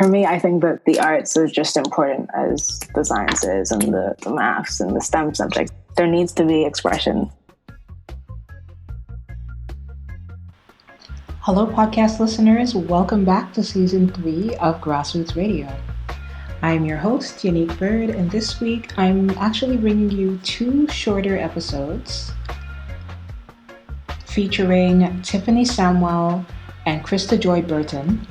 For me, I think that the arts is just important as the sciences and the maths and the STEM subjects. There needs to be expression. Hello, podcast listeners. Welcome back to Season 3 of Grassroots Radio. I'm your host, Unique Bird, and this week I'm actually bringing you 2 shorter episodes featuring Tiffany Samuel and Christa-Joy Burton,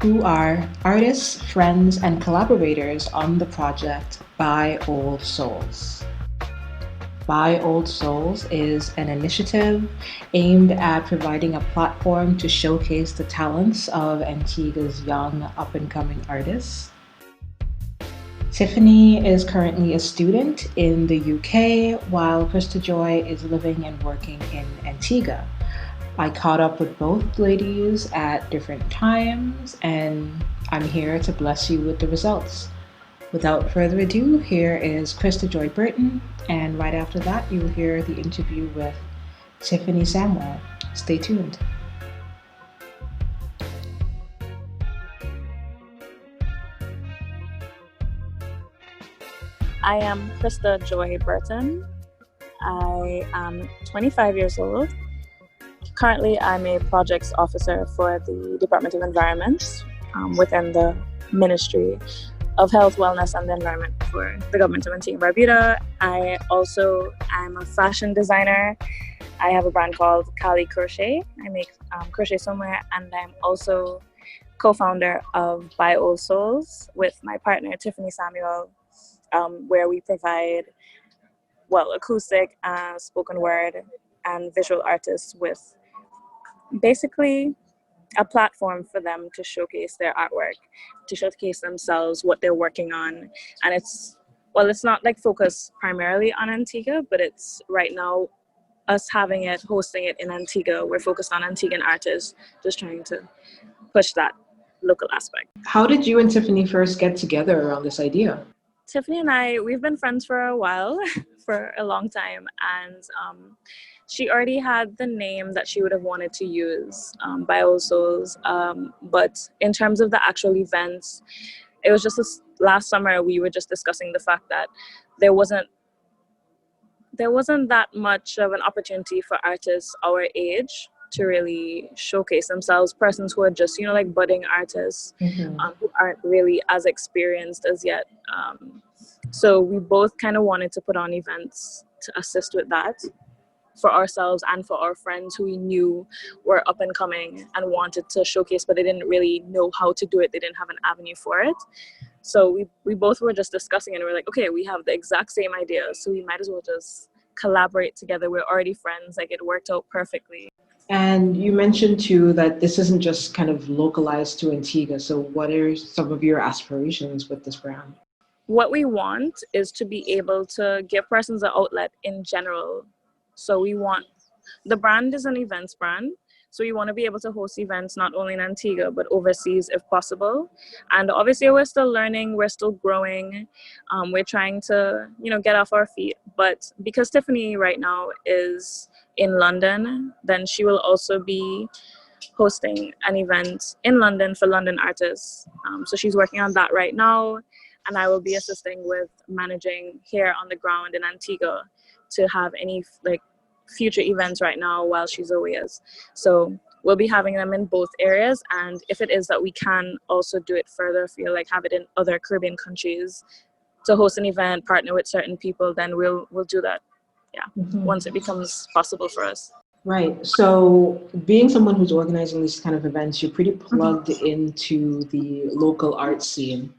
who are artists, friends, and collaborators on the project By Old Souls. By Old Souls is an initiative aimed at providing a platform to showcase the talents of Antigua's young up-and-coming artists. Tiffany is currently a student in the UK, while Christa-Joy is living and working in Antigua. I caught up with both ladies at different times, and I'm here to bless you with the results. Without further ado, here is Christa-Joy Burton, and right after that, you'll hear the interview with Tiffany Samuel. Stay tuned. I am Christa-Joy Burton. I am 25 years old. Currently, I'm a projects officer for the Department of Environment within the Ministry of Health, Wellness and the Environment for the government of Antigua and Barbuda. I also am a fashion designer. I have a brand called Cali Crochet. I make crochet swimwear, and I'm also co-founder of By Old Souls with my partner Tiffany Samuel, where we provide acoustic, spoken word and visual artists with basically a platform for them to showcase their artwork, to showcase themselves, what they're working on. And it's not like focused primarily on Antigua, but it's right now us hosting it in Antigua. We're focused on Antiguan artists, just trying to push that local aspect. How did you and Tiffany first get together around this idea? Tiffany and I, we've been friends for a while, for a long time, and she already had the name that she would have wanted to use, By Old Souls, but in terms of the actual events, it was just last summer we were just discussing the fact that there wasn't that much of an opportunity for artists our age to really showcase themselves, persons who are just, budding artists, who aren't really as experienced as yet. So we both kind of wanted to put on events to assist with that for ourselves and for our friends who we knew were up and coming and wanted to showcase, but they didn't really know how to do it. They didn't have an avenue for it. So we both were just discussing and we were like, okay, we have the exact same idea, so we might as well just collaborate together. We're already friends, like it worked out perfectly. And you mentioned too that this isn't just kind of localized to Antigua. So what are some of your aspirations with this brand? What we want is to be able to give persons an outlet in general. So the brand is an events brand. So we want to be able to host events not only in Antigua, but overseas if possible. And obviously we're still learning, we're still growing. We're trying to, get off our feet. But because Tiffany right now is in London, then she will also be hosting an event in London for London artists. So she's working on that right now. And I will be assisting with managing here on the ground in Antigua to have any future events right now while she's away. So we'll be having them in both areas. And if it is that we can also do it further, have it in other Caribbean countries to host an event, partner with certain people, then we'll do that. Once it becomes possible for us. Right. So being someone who's organizing these kind of events, you're pretty plugged into the local art scene.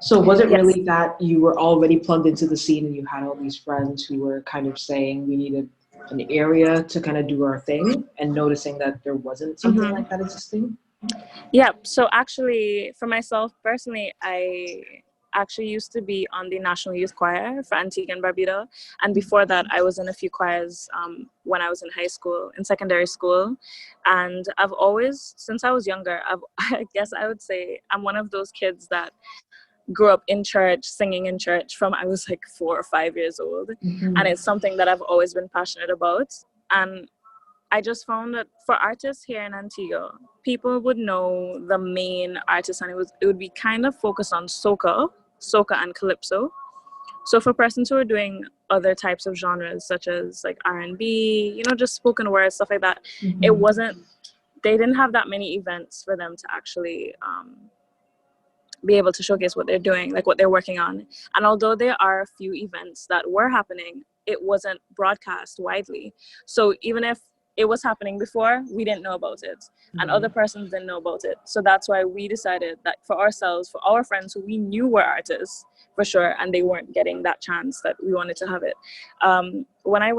So was it really that you were already plugged into the scene and you had all these friends who were kind of saying we needed an area to kind of do our thing, and noticing that there wasn't something like that existing? Yeah. So actually, for myself personally, I actually used to be on the National Youth Choir for Antigua and Barbuda. And before that, I was in a few choirs when I was in high school, in secondary school. And I've always, since I was younger, I guess I would say I'm one of those kids that grew up in church, singing in church from I was 4 or 5 years old. And it's something that I've always been passionate about. And I just found that for artists here in Antigua, people would know the main artists, and it would be kind of focused on soca and calypso. So for persons who are doing other types of genres, such as like R&B, just spoken word, stuff like that, it wasn't. They didn't have that many events for them to actually be able to showcase what they're doing, like what they're working on. And although there are a few events that were happening, it wasn't broadcast widely. So even if it was happening before, we didn't know about it, and other persons didn't know about it. So that's why we decided that for ourselves, for our friends who we knew were artists for sure, and they weren't getting that chance, that we wanted to have it. When I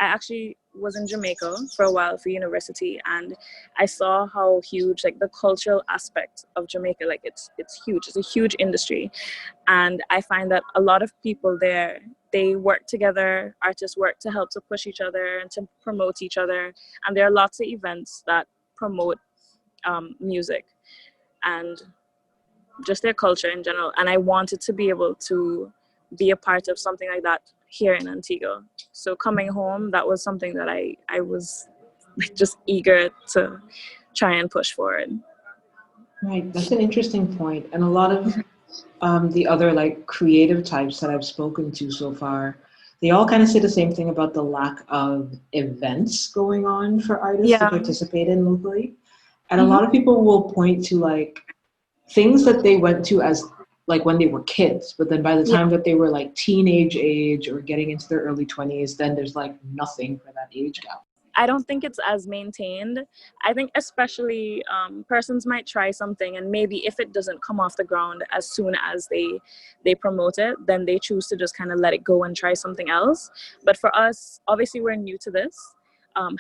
actually was in Jamaica for a while for university, and I saw how huge, like, the cultural aspect of Jamaica, like it's huge. It's a huge industry. And I find that a lot of people there, they work together, artists work to help to push each other and to promote each other. And there are lots of events that promote music and just their culture in general. And I wanted to be able to be a part of something like that here in Antigua. So coming home, that was something that I was just eager to try and push forward. Right, that's an interesting point. And a lot of the other like creative types that I've spoken to so far, they all kind of say the same thing about the lack of events going on for artists to participate in locally. And a lot of people will point to like things that they went to as like when they were kids, but then by the time that they were like teenage age or getting into their early 20s, then there's like nothing for that age gap. I don't think it's as maintained. I think especially persons might try something, and maybe if it doesn't come off the ground as soon as they promote it, then they choose to just kind of let it go and try something else. But for us, obviously we're new to this,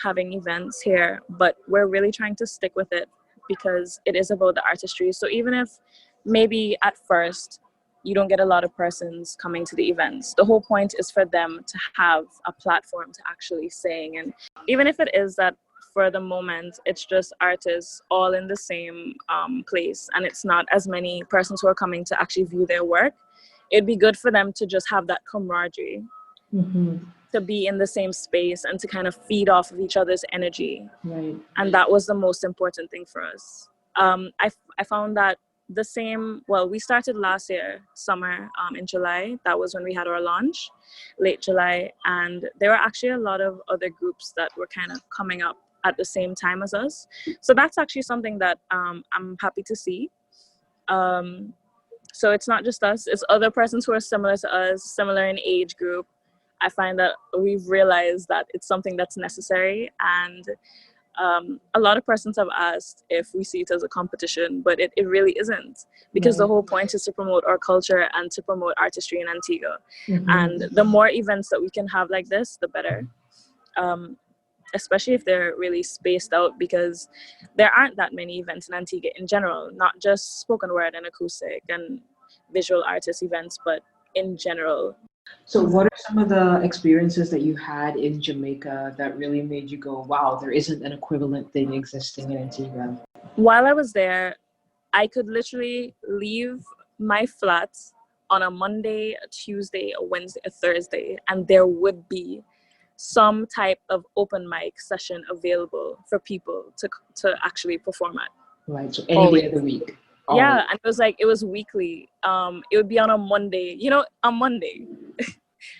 having events here, but we're really trying to stick with it because it is about the artistry. So even if maybe at first you don't get a lot of persons coming to the events, the whole point is for them to have a platform to actually sing. And even if it is that for the moment it's just artists all in the same place, and it's not as many persons who are coming to actually view their work, it'd be good for them to just have that camaraderie, to be in the same space and to kind of feed off of each other's energy. Right. And that was the most important thing for us. I found that we started last year, summer, in July. That was when we had our launch, late July. And there were actually a lot of other groups that were kind of coming up at the same time as us. So that's actually something that I'm happy to see. So it's not just us, it's other persons who are similar to us, similar in age group. I find that we've realized that it's something that's necessary, and a lot of persons have asked if we see it as a competition, but it really isn't, because the whole point is to promote our culture and to promote artistry in Antigua. And the more events that we can have like this, the better, especially if they're really spaced out, because there aren't that many events in Antigua in general, not just spoken word and acoustic and visual artist events, but in general. So what are some of the experiences that you had in Jamaica that really made you go, wow, there isn't an equivalent thing existing in Antigua? While I was there, I could literally leave my flat on a Monday, a Tuesday, a Wednesday, a Thursday, and there would be some type of open mic session available for people to actually perform at. Right, so any day of the week. Yeah, and it was weekly. It would be on a Monday. On Monday.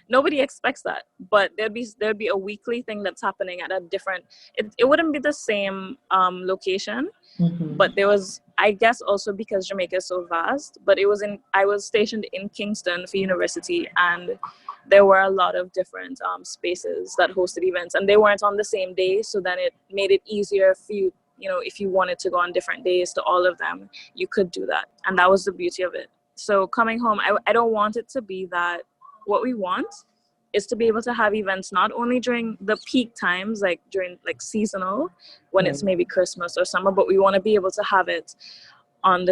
Nobody expects that, but there'd be a weekly thing that's happening at a different. It wouldn't be the same location, but there was, I guess, also because Jamaica is so vast. But I was stationed in Kingston for university, and there were a lot of different spaces that hosted events, and they weren't on the same day, so then it made it easier for you. If you wanted to go on different days to all of them, you could do that. And that was the beauty of it. So coming home, I don't want it to be that. What we want is to be able to have events not only during the peak times, like during like seasonal, when it's maybe Christmas or summer, but we want to be able to have it at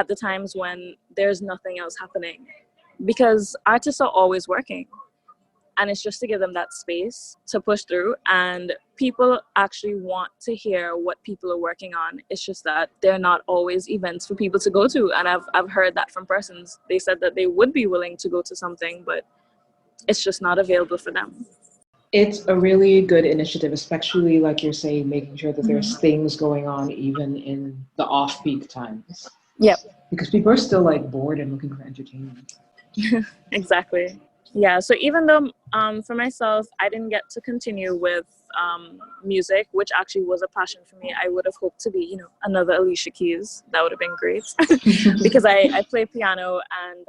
the times when there's nothing else happening. Because artists are always working. And it's just to give them that space to push through. And people actually want to hear what people are working on. It's just that they're not always events for people to go to. And I've heard that from persons. They said that they would be willing to go to something, but it's just not available for them. It's a really good initiative, especially like you're saying, making sure that there's things going on even in the off-peak times. Yep. Because people are still like bored and looking for entertainment. Exactly. Yeah. So even though for myself, I didn't get to continue with music, which actually was a passion for me, I would have hoped to be, another Alicia Keys. That would have been great because I play piano and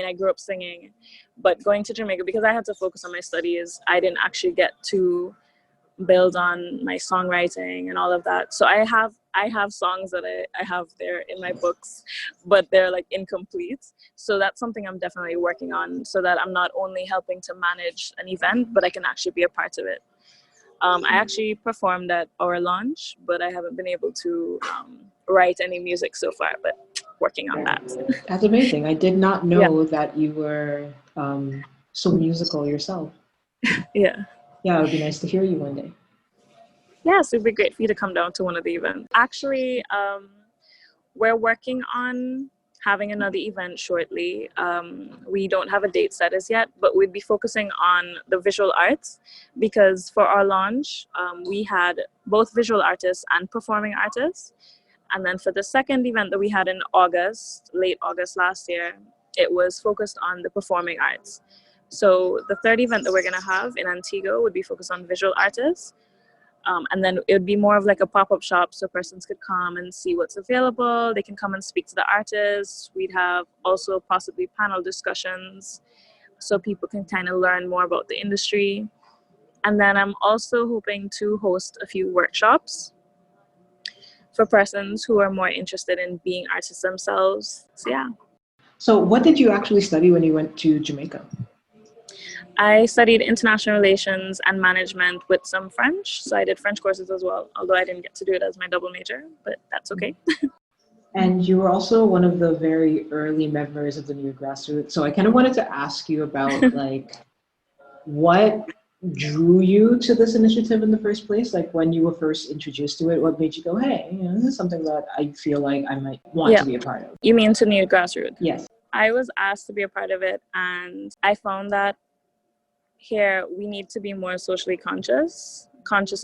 I grew up singing, but going to Jamaica, because I had to focus on my studies, I didn't actually get to build on my songwriting and all of that. So I have songs that I have there in my books, but they're like incomplete. So that's something I'm definitely working on, so that I'm not only helping to manage an event, but I can actually be a part of it. I actually performed at our launch, but I haven't been able to write any music so far, but working on that. That's amazing. I did not know that you were so musical yourself. Yeah. Yeah, it would be nice to hear you one day. Yes, it would be great for you to come down to one of the events. Actually, we're working on having another event shortly. We don't have a date set as yet, but we'd be focusing on the visual arts, because for our launch, we had both visual artists and performing artists. And then for the second event that we had in August, late August last year, it was focused on the performing arts. So the third event that we're going to have in Antigua would be focused on visual artists. And then it would be more of like a pop-up shop, so persons could come and see what's available. They can come and speak to the artists. We'd have also possibly panel discussions, so people can kind of learn more about the industry. And then I'm also hoping to host a few workshops for persons who are more interested in being artists themselves. So yeah. So what did you actually study when you went to Jamaica? I studied international relations and management with some French. So I did French courses as well, although I didn't get to do it as my double major, but that's okay. And you were also one of the very early members of the New Grassroots. So I kind of wanted to ask you about like what drew you to this initiative in the first place? Like when you were first introduced to it, what made you go, hey, this is something that I feel like I might want to be a part of? You mean to New Grassroots? Yes. I was asked to be a part of it, and I found that here we need to be more socially conscious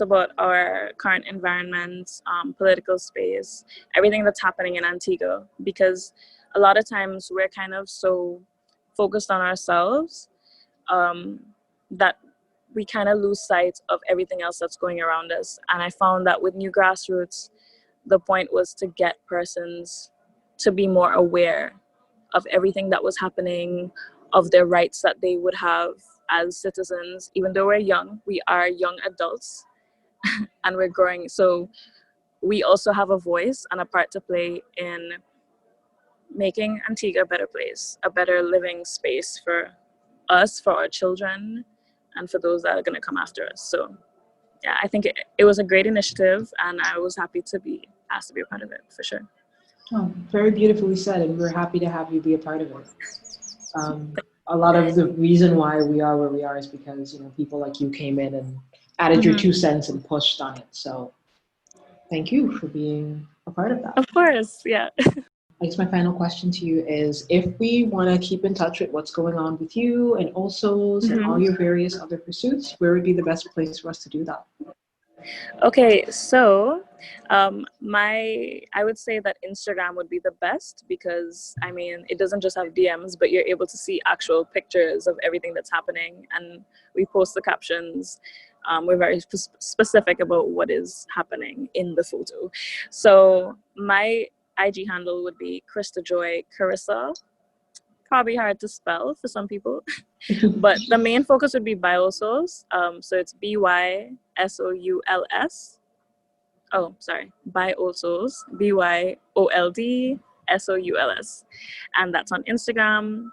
about our current environment, political space, everything that's happening in Antigua, because a lot of times we're kind of so focused on ourselves that we kind of lose sight of everything else that's going around us. And I found that with New Grassroots, the point was to get persons to be more aware of everything that was happening, of their rights that they would have as citizens. Even though we're young, we are young adults and we're growing. So we also have a voice and a part to play in making Antigua a better place, a better living space for us, for our children, and for those that are going to come after us. So yeah, I think it was a great initiative, and I was happy to be asked to be a part of it, for sure. Oh, very beautifully said, and we're happy to have you be a part of it. A lot of the reason why we are where we are is because, people like you came in and added your 2 cents and pushed on it. So thank you for being a part of that. Of course, yeah. I guess my final question to you is, if we want to keep in touch with what's going on with you and also and all your various other pursuits, where would be the best place for us to do that? Okay, so I would say that Instagram would be the best, because it doesn't just have DMs, but you're able to see actual pictures of everything that's happening, and we post the captions. We're very specific about what is happening in the photo. So my IG handle would be Christa-Joy Carissa. Probably hard to spell for some people, but the main focus would be Biosouls. So it's Bysouls. Oh, sorry, Biosouls. Byoldsouls, and that's on Instagram.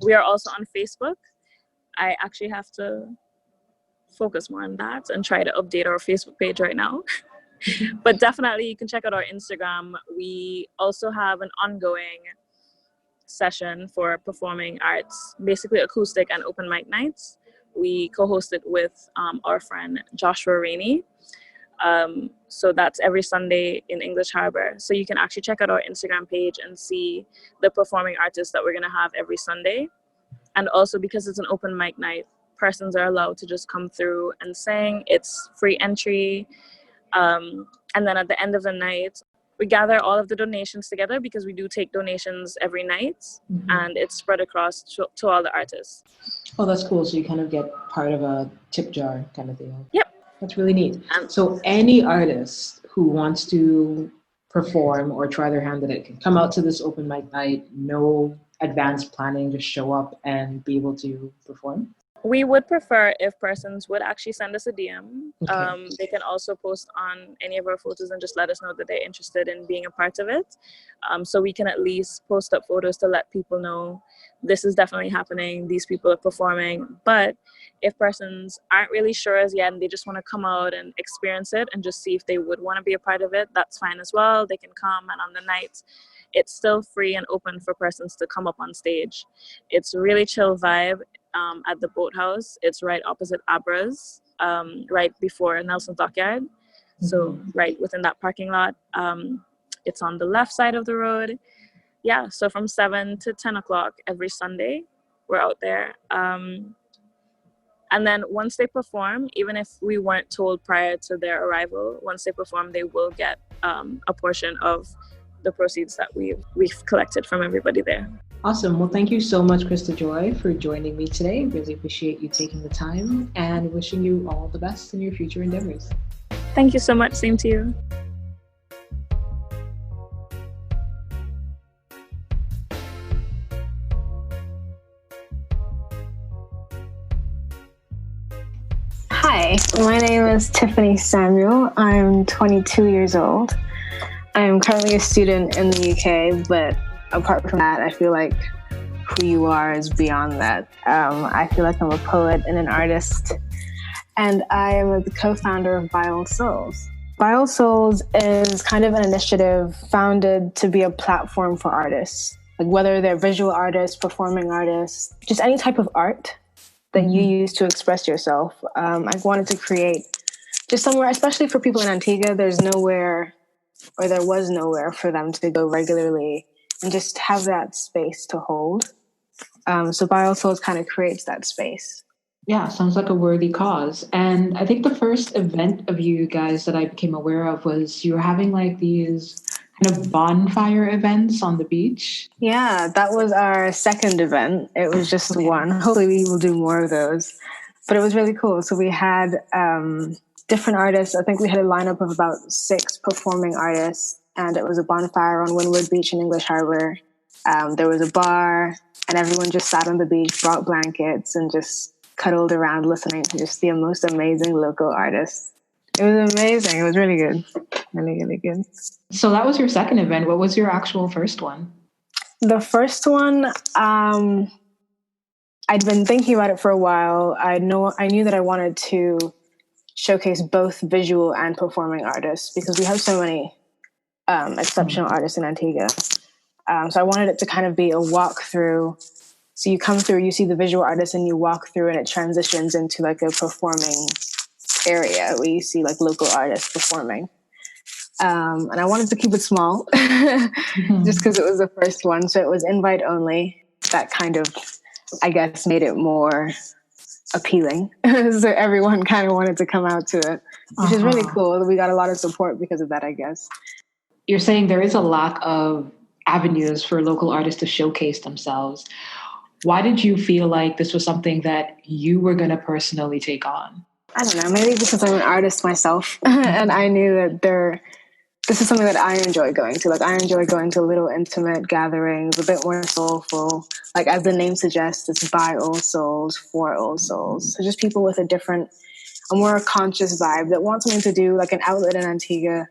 We are also on Facebook. I actually have to focus more on that and try to update our Facebook page right now. But definitely you can check out our Instagram. We also have an ongoing session for performing arts, basically acoustic and open mic nights. We co-host it with our friend Joshua Rainey. So that's every Sunday in English Harbor. So you can actually check out our Instagram page and see the performing artists that we're going to have every Sunday. And also, because it's an open mic night, persons are allowed to just come through and sing. It's free entry. And then at the end of the night, we gather all of the donations together because we do take donations every night, and it's spread across to all the artists. Oh, that's cool. So you kind of get part of a tip jar kind of deal. Yep. That's really neat. So any artist who wants to perform or try their hand at it can come out to this open mic night, no advanced planning, just show up and be able to perform? We would prefer if persons would actually send us a DM. Okay. They can also post on any of our photos and just let us know that they're interested in being a part of it. So we can at least post up photos to let people know this is definitely happening, these people are performing. But if persons aren't really sure as yet and they just want to come out and experience it and just see if they would want to be a part of it, that's fine as well. They can come, and on the night, it's still free and open for persons to come up on stage. It's a really chill vibe. At the Boathouse. It's right opposite Abra's, right before Nelson's Dockyard. So right within that parking lot. It's on the left side of the road. Yeah, so from 7 to 10 o'clock every Sunday, we're out there. And then once they perform, even if we weren't told prior to their arrival, once they perform, they will get a portion of the proceeds that we've collected from everybody there. Awesome. Well, thank you so much, Christa-Joy, for joining me today. Really appreciate you taking the time, and wishing you all the best in your future endeavors. Thank you so much. Same to you. Hi, my name is Tiffany Samuel. I'm 22 years old. I'm currently a student in the UK, but apart from that, I feel like who you are is beyond that. I feel like I'm a poet and an artist, and I am the co-founder of Vile Souls. Vile Souls is kind of an initiative founded to be a platform for artists, like whether they're visual artists, performing artists, just any type of art that you use to express yourself. I wanted to create just somewhere, especially for people in Antigua, there was nowhere for them to go regularly and just have that space to hold. So Vile Souls kind of creates that space. Yeah, sounds like a worthy cause. And I think the first event of you guys that I became aware of was you were having like these kind of bonfire events on the beach. Yeah, that was our second event. It was just one. Hopefully we will do more of those. But it was really cool. So we had different artists. I think we had a lineup of about 6 performing artists, and it was a bonfire on Windward Beach in English Harbor. There was a bar, and everyone just sat on the beach, brought blankets, and just cuddled around listening to just the most amazing local artists. It was amazing. It was really good. Really, really good. So that was your second event. What was your actual first one? The first one, I'd been thinking about it for a while. I knew that I wanted to showcase both visual and performing artists because we have so many exceptional artists in Antigua. So I wanted it to kind of be a walkthrough. So you come through, you see the visual artists, and you walk through, and it transitions into like a performing area where you see like local artists performing. And I wanted to keep it small just because it was the first one. So it was invite only. That kind of, I guess, made it more appealing. So everyone kind of wanted to come out to it, which is really cool. We got a lot of support because of that, I guess. You're saying there is a lack of avenues for local artists to showcase themselves. Why did you feel like this was something that you were going to personally take on? I don't know, maybe because I'm an artist myself and I knew that this is something that I enjoy going to. Like, I enjoy going to little intimate gatherings, a bit more soulful. Like, as the name suggests, it's by old souls, for old souls. So just people with a more conscious vibe that want something to do, like an outlet in Antigua.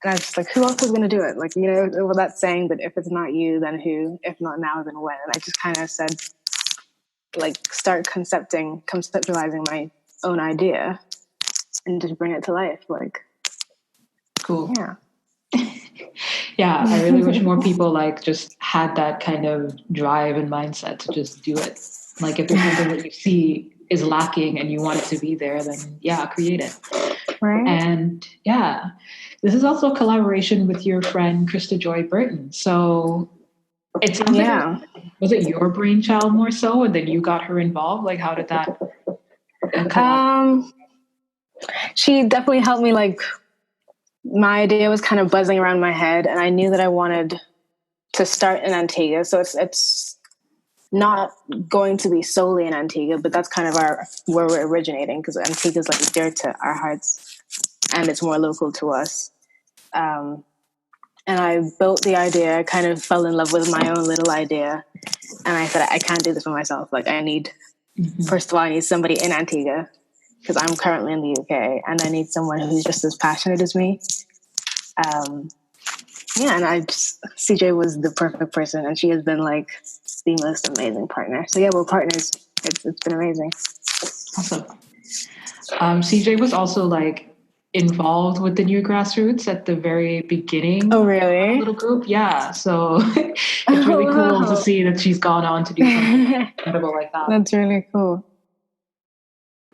And I was just like, who else is going to do it? Like, you know, that saying that if it's not you, then who? If not now, then when? And I just kind of said, like, start conceptualizing my own idea and just bring it to life. Like, cool. Yeah. Yeah, I really wish more people like just had that kind of drive and mindset to just do it. Like, if there's something that you see is lacking and you want it to be there, then yeah, create it. Right. And yeah, this is also a collaboration with your friend Christa-Joy Burton. So it sounds like, was it your brainchild more so, and then you got her involved? Like, how did that She definitely helped me. Like, my idea was kind of buzzing around my head, and I knew that I wanted to start in Antigua. So it's not going to be solely in Antigua, but that's kind of where we're originating, because Antigua is like dear to our hearts, and it's more local to us. And I built the idea. I kind of fell in love with my own little idea, and I said, I can't do this for myself. Like, I need, first of all, I need somebody in Antigua, because I'm currently in the UK, and I need someone who's just as passionate as me. And CJ was the perfect person, and she has been like the most amazing partner. So yeah, we're partners. It's been amazing. Awesome. CJ was also like involved with the new grassroots at the very beginning. Oh, really? Little group, yeah. So it's really cool to see that she's gone on to do something incredible like that. That's really cool.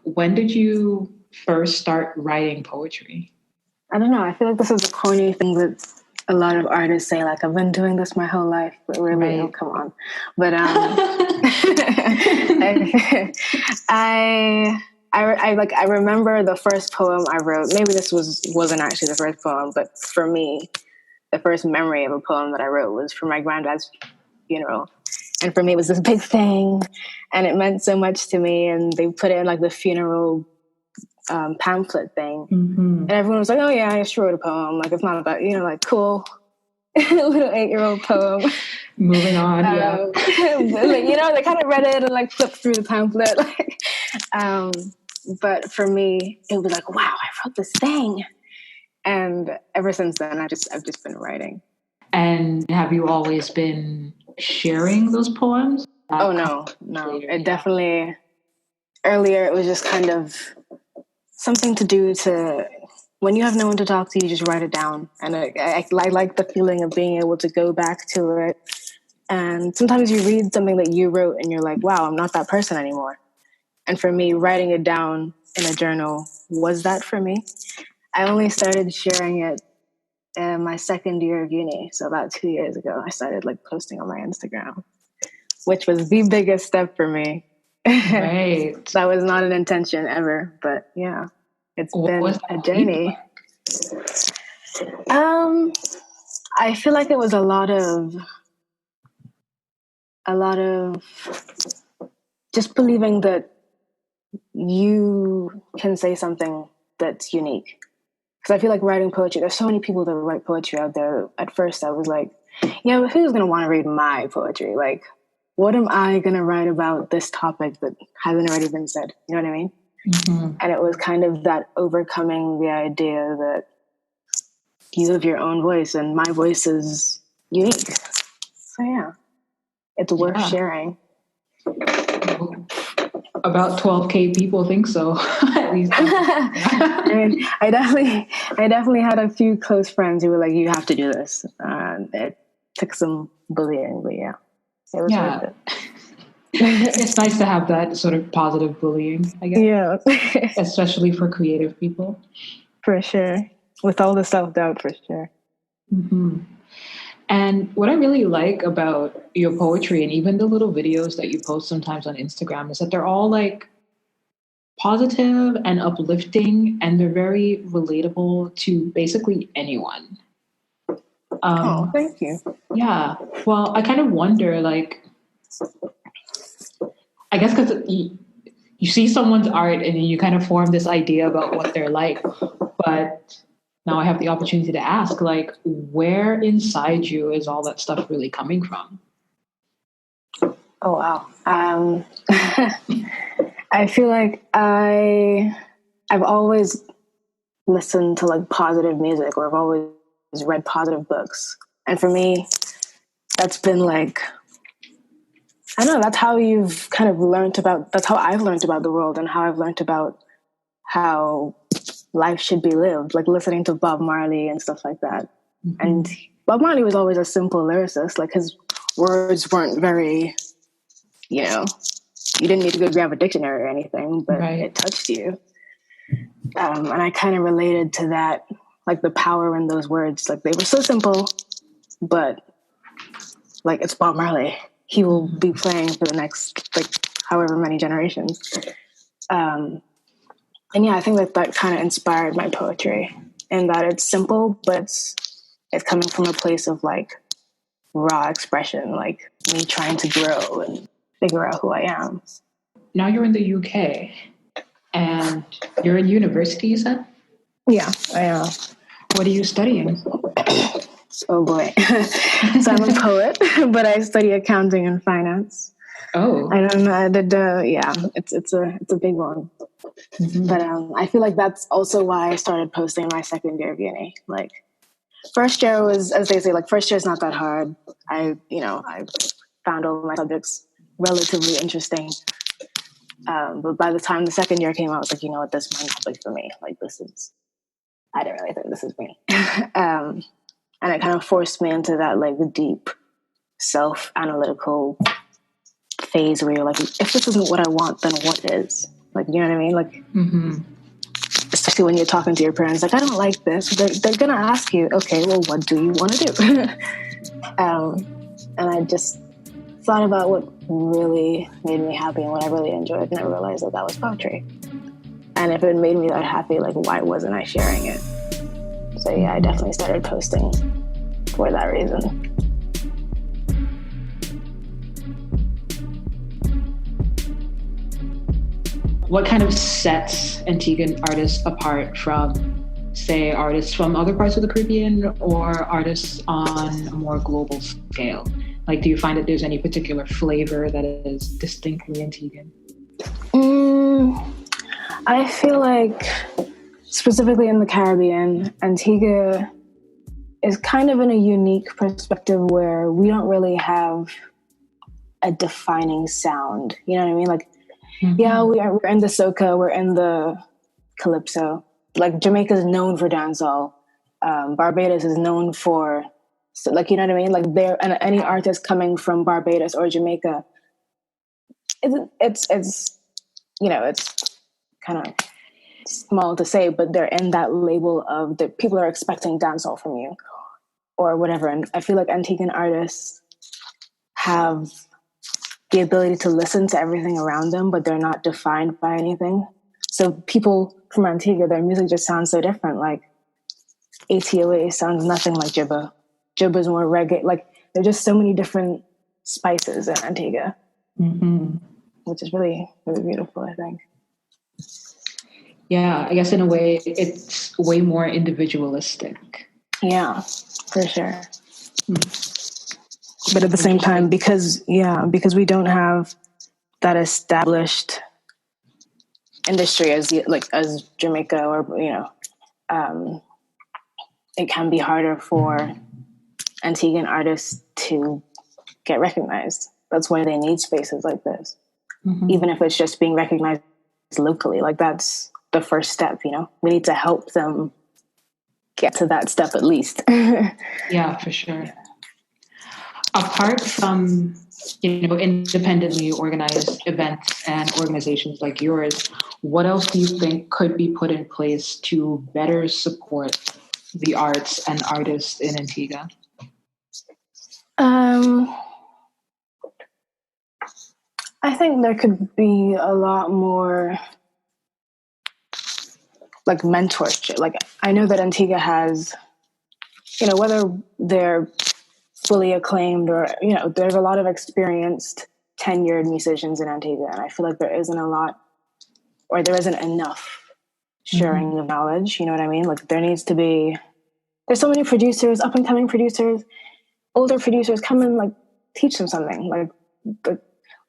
When did you first start writing poetry? I don't know. I feel like this is a corny thing that a lot of artists say, like, I've been doing this my whole life, but really, oh, come on. But I remember the first poem I wrote. Maybe this wasn't actually the first poem, but for me, the first memory of a poem that I wrote was for my granddad's funeral. And for me, it was this big thing, and it meant so much to me. And they put it in like the funeral pamphlet thing, and everyone was like, "Oh yeah, I just wrote a poem. Like, it's not about, like, cool little 8-year-old poem." Moving on, yeah. They kind of read it and like flipped through the pamphlet. But for me, it was like, wow, I wrote this thing. And ever since then, I've just been writing. And have you always been sharing those poems? Oh, no. It definitely, earlier, it was just kind of something to do to, when you have no one to talk to, you just write it down. And I like the feeling of being able to go back to it. And sometimes you read something that you wrote and you're like, wow, I'm not that person anymore. And for me, writing it down in a journal was that for me. I only started sharing it in my second year of uni. So about 2 years ago, I started like posting on my Instagram, which was the biggest step for me. Right. That was not an intention ever, but yeah, it's been a journey. I feel like it was a lot of just believing that you can say something that's unique. Because I feel like writing poetry, there's so many people that write poetry out there. At first I was like, yeah, but who's going to want to read my poetry? Like, what am I going to write about this topic that hasn't already been said? You know what I mean? And it was kind of that overcoming the idea that you have your own voice and my voice is unique. So yeah, it's worth sharing. About 12K people think so, at least. I definitely had a few close friends who were like, you have to do this. It took some bullying, but yeah, it was worth it. It's nice to have that sort of positive bullying, I guess. Yeah. Especially for creative people. For sure. With all the self-doubt, for sure. And what I really like about your poetry and even the little videos that you post sometimes on Instagram is that they're all like positive and uplifting, and they're very relatable to basically anyone. Oh, thank you. Yeah. Well, I kind of wonder, like, I guess because you see someone's art and you kind of form this idea about what they're like, but now I have the opportunity to ask, like, where inside you is all that stuff really coming from? Oh, wow. I feel like I've always listened to like positive music, or I've always read positive books. And for me, that's been like, I don't know, that's how you've kind of that's how I've learned about the world and how I've learned about how life should be lived, like listening to Bob Marley and stuff like that. And Bob Marley was always a simple lyricist. Like, his words weren't very, you didn't need to go grab a dictionary or anything, but it touched you. And I kind of related to that, like the power in those words. Like, they were so simple, but like, it's Bob Marley. He will be playing for the next, like, however many generations. And yeah, I think that kind of inspired my poetry, in that it's simple, but it's coming from a place of like raw expression, like me trying to grow and figure out who I am. Now you're in the UK and you're in university, you said? Yeah, I am. What are you studying? Oh boy. So I'm a poet, but I study accounting and finance. Oh. I don't know. I did, it's a big one. Mm-hmm. But I feel like that's also why I started posting my second year of uni. Like, first year was, as they say, like, first year is not that hard. I found all my subjects relatively interesting. But by the time the second year came out, I was like, you know what, this might not be for me. Like, I didn't really think this is me. And it kind of forced me into that, like, deep self-analytical phase where you're like, if this isn't what I want, then what is? Like, you know what I mean? Like, mm-hmm. Especially when you're talking to your parents, like, I don't like this. They're going to ask you, okay, well, what do you want to do? And I just thought about what really made me happy and what I really enjoyed, and I realized that was poetry. And if it made me that happy, like, why wasn't I sharing it? So yeah, I definitely started posting for that reason. What kind of sets Antiguan artists apart from, say, artists from other parts of the Caribbean or artists on a more global scale? Like, do you find that there's any particular flavor that is distinctly Antiguan? I feel like, specifically in the Caribbean, Antigua is kind of in a unique perspective where we don't really have a defining sound. You know what I mean? Like, mm-hmm. Yeah, we're in the soca, we're in the calypso. Like, Jamaica is known for dancehall. Barbados is known for, so, like, you know what I mean? Like, and any artist coming from Barbados or Jamaica, it's you know, it's kind of small to say, but they're in that label of the people are expecting dancehall from you or whatever. And I feel like Antiguan artists have the ability to listen to everything around them, but they're not defined by anything. So people from Antigua, their music just sounds so different. Like, ATOA sounds nothing like Jibba. Jibba's more reggae. Like, there's just so many different spices in Antigua, mm-hmm. which is really, really beautiful, I think. Yeah, I guess in a way, it's way more individualistic. Yeah, for sure. But at the same time, because we don't have that established industry as Jamaica, or, you know, it can be harder for Antiguan artists to get recognized. That's why they need spaces like this. Mm-hmm. Even if it's just being recognized locally, like, that's the first step, you know? We need to help them get to that step at least. Yeah, for sure. Apart from, you know, independently organized events and organizations like yours, what else do you think could be put in place to better support the arts and artists in Antigua? I think there could be a lot more, like, mentorship. Like, I know that Antigua has, you know, whether they're fully acclaimed or, you know, there's a lot of experienced, tenured musicians in Antigua, and I feel like there isn't enough sharing mm-hmm. of knowledge. You know what I mean? Like, there's so many producers, up and coming producers, older producers, come and, like, teach them something. Like,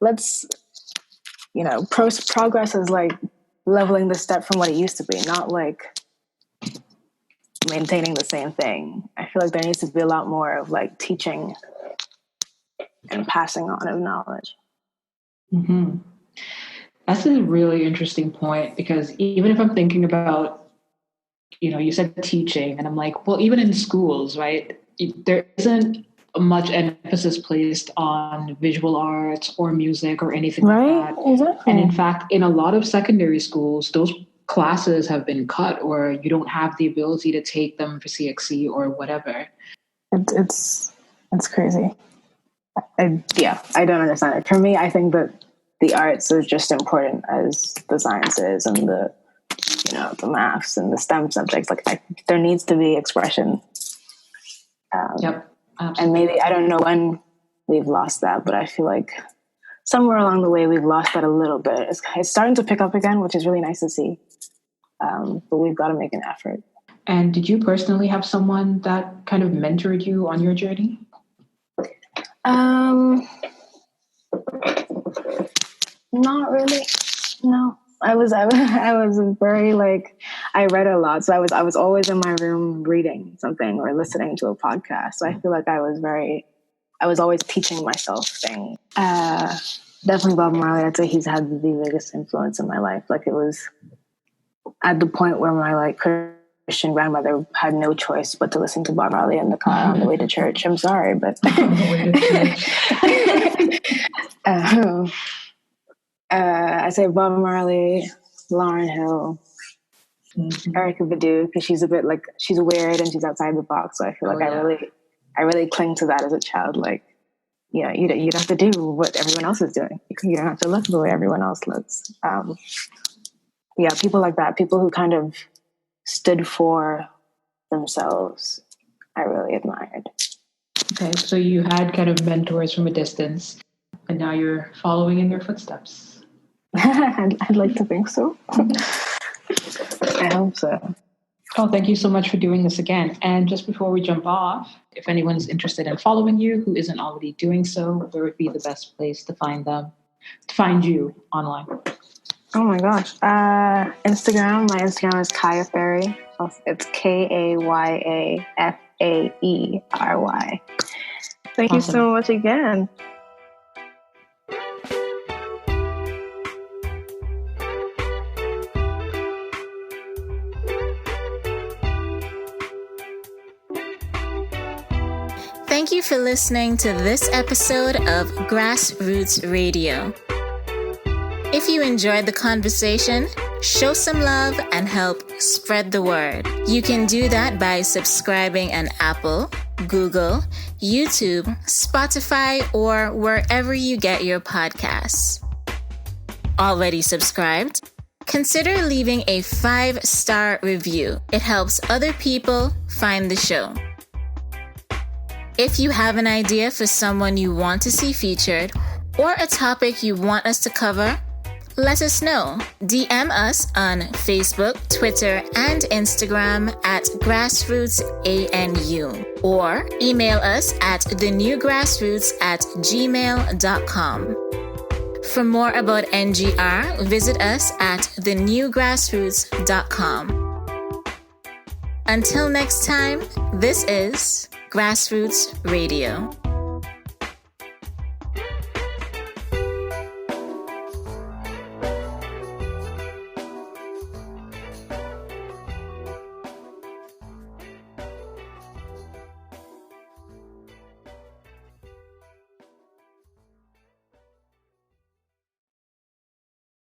let's, you know, progress is like leveling the step from what it used to be, not like maintaining the same thing. I feel like there needs to be a lot more of, like, teaching and passing on of knowledge. Mm-hmm. That's a really interesting point, because even if I'm thinking about, you know, you said teaching, and I'm like, well, even in schools, right, there isn't much emphasis placed on visual arts or music or anything like that. Exactly. And in fact, in a lot of secondary schools, those classes have been cut, or you don't have the ability to take them for CXC or whatever. It's crazy. I don't understand it. For me, I think that the arts is just important as the sciences and the maths and the STEM subjects. Like there needs to be expression. Yep. And maybe, I don't know when we've lost that, but I feel like somewhere along the way we've lost that a little bit. It's starting to pick up again, which is really nice to see. But we've got to make an effort. And did you personally have someone that kind of mentored you on your journey? Not really. No. I was very like, I read a lot. So I was always in my room reading something or listening to a podcast. So I feel like I was always teaching myself things. Definitely Bob Marley. I'd say he's had the biggest influence in my life. Like it was at the point where my like Christian grandmother had no choice but to listen to Bob Marley in the car on the way to church. I'm sorry, but I say Bob Marley, Lauryn Hill, Erykah Badu, because she's a bit like, she's weird and she's outside the box. So I feel like I really cling to that as a child. Like, yeah, you don't have to do what everyone else is doing. You don't have to look the way everyone else looks. People like that, people who kind of stood for themselves, I really admired. Okay, so you had kind of mentors from a distance, and now you're following in their footsteps. I'd like to think so. I hope so. Oh, thank you so much for doing this again. And just before we jump off, if anyone's interested in following you who isn't already doing so, where would be the best place to find you online? Oh my gosh. Instagram. My Instagram is Kaya Ferry. It's KAYAFAERY. Thank you so much again. Thank you for listening to this episode of Grassroots Radio. If you enjoyed the conversation, show some love and help spread the word. You can do that by subscribing on Apple, Google, YouTube, Spotify, or wherever you get your podcasts. Already subscribed? Consider leaving a 5-star review. It helps other people find the show. If you have an idea for someone you want to see featured or a topic you want us to cover, let us know. DM us on Facebook, Twitter, and Instagram at grassrootsanu or email us at thenewgrassroots@gmail.com. For more about NGR, visit us at thenewgrassroots.com. Until next time, this is Grassroots Radio.